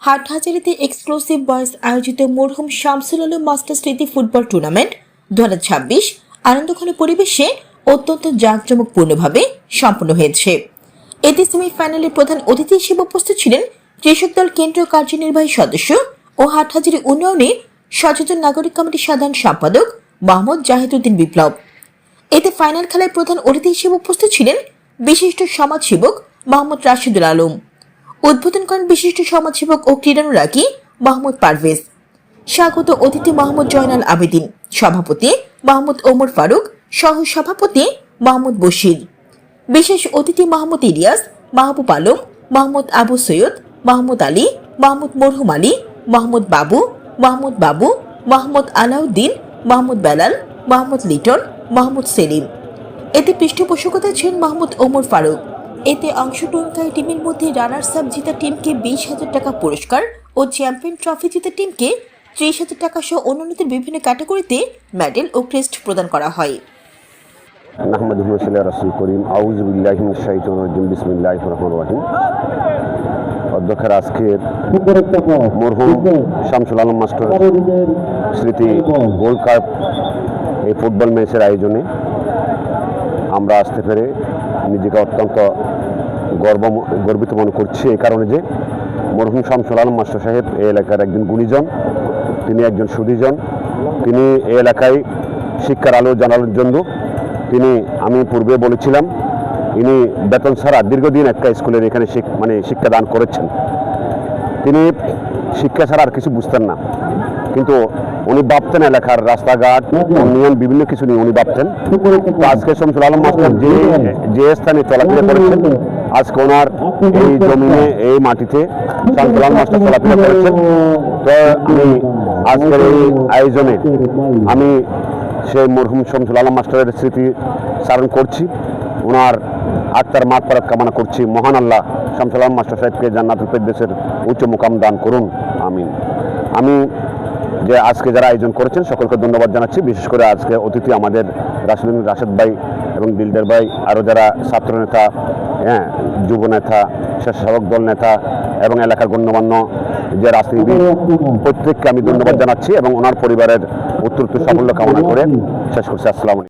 হাটহাজারীতে exclusive boys আয়োজিত মরহুম Shamsul Alam master স্মৃতি ফুটবল টুর্নামেন্ট 2026 আনন্দঘন পরিবেশে অত্যন্ত জাঁকজমকপূর্ণভাবে সম্পন্ন হয়েছে। এতে সেমিফাইনালে প্রধান অতিথি হিসেবে উপস্থিত ছিলেন কৃষক দল কেন্দ্রীয় কার্যনির্বাহী সদস্য ও হাটহাজারী উন্নয়নে সচেতন নাগরিক কমিটির সাধারণ সম্পাদক মোহাম্মদ জাহিদুদ্দিন বিপ্লব। এতে ফাইনাল খেলায় প্রধান অতিথি হিসেবে উপস্থিত ছিলেন বিশিষ্ট সমাজসেবক মোহাম্মদ রাশিদুল আলম। উদ্বোধন করেন বিশিষ্ট সমাজসেবক ও ক্রীড়ানুরাগী মোহাম্মদ পারভেজ। স্বাগত অতিথি মোহাম্মদ জয়নাল আবেদিন, সভাপতি মোহাম্মদ ওমর ফারুক, সহ সভাপতি মোহাম্মদ বশির, বিশেষ অতিথি মোহাম্মদ ইলিয়াস, মাহবুব আলম, মোহাম্মদ আবু সৈয়দ, মোহাম্মদ আলী, মোহাম্মদ মরহুম আলী, মোহাম্মদ বাবু, মোহাম্মদ আলাউদ্দিন, মোহাম্মদ বেলাল, মোহাম্মদ লিটন, মোহাম্মদ সেলিম। এতে পৃষ্ঠপোষকতা ছিলেন মোহাম্মদ ওমর ফারুক। এতে অংশগ্রহণকারী টিমের মধ্যে রানার্স আপ জিতা টিমকে 20,000 টাকা পুরস্কার ও চ্যাম্পিয়ন ট্রফি জিতা টিমকে 30,000 টাকা সহ অন্যান্যদের বিভিন্ন ক্যাটাগরিতে মেডেল ও ক্রেস্ট প্রদান করা হয়। অধ্যক্ষের আজকের মরহুম শামসুল আলম মাস্টার স্মৃতি গোল্ড কাপ এই ফুটবল ম্যাচের আয়োজনে আমরা আসতে পেরে নিজেকে অত্যন্ত গর্বিত মনে করছি। এই কারণে যে মরহুম শামসুল আলম মাস্টার সাহেব এই এলাকার একজন গুণীজন, তিনি একজন সুধীজন। তিনি এই এলাকায় শিক্ষার আলো জানানোর জন্য আমি পূর্বে বলেছিলাম, ইনি বেতন ছাড়া দীর্ঘদিন একটা স্কুলের এখানে শিক্ষাদান করেছেন। তিনি শিক্ষা ছাড়া আর কিছু বুঝতেন না, কিন্তু উনি ভাবতেন এলাকার রাস্তাঘাট উন্নয়ন বিভিন্ন কিছু নিয়ে উনি ভাবতেন। তো আজকে শামসুল আলম মাস্টার যে স্থানে চলাফেরা করেছেন, আজকে ওনার এই জমিনে এই মাটিতে শামসুল আলম মাস্টার চলাফেরা করেছেন। তো আমি আজকের এই আয়োজনে আমি সেই মরহুম শামসুল আলম মাস্টারের স্মৃতি স্মরণ করছি, ওনার আত্মার মাগফিরাত কামনা করছি। মহান আল্লাহ শামসুল আলম মাস্টার সাহেবকে জান্নাতুল ফেরদৌসের উচ্চ মুকাম দান করুন, আমিন। আমি যে আজকে যারা আয়োজন করেছেন সকলকে ধন্যবাদ জানাচ্ছি। বিশেষ করে আজকে অতিথি আমাদের রাশেদ ভাই এবং দিলদার ভাই, আরও যারা ছাত্র নেতা, যুব নেতা, স্বেচ্ছাসেবক দল নেতা এবং এলাকার গণ্যমান্য যে রাজনীতিবিদ, প্রত্যেককে আমি ধন্যবাদ জানাচ্ছি এবং ওনার পরিবারের উত্তরোত্তর সাফল্য কামনা করে শেষ করছি। আসসালামু আলাইকুম।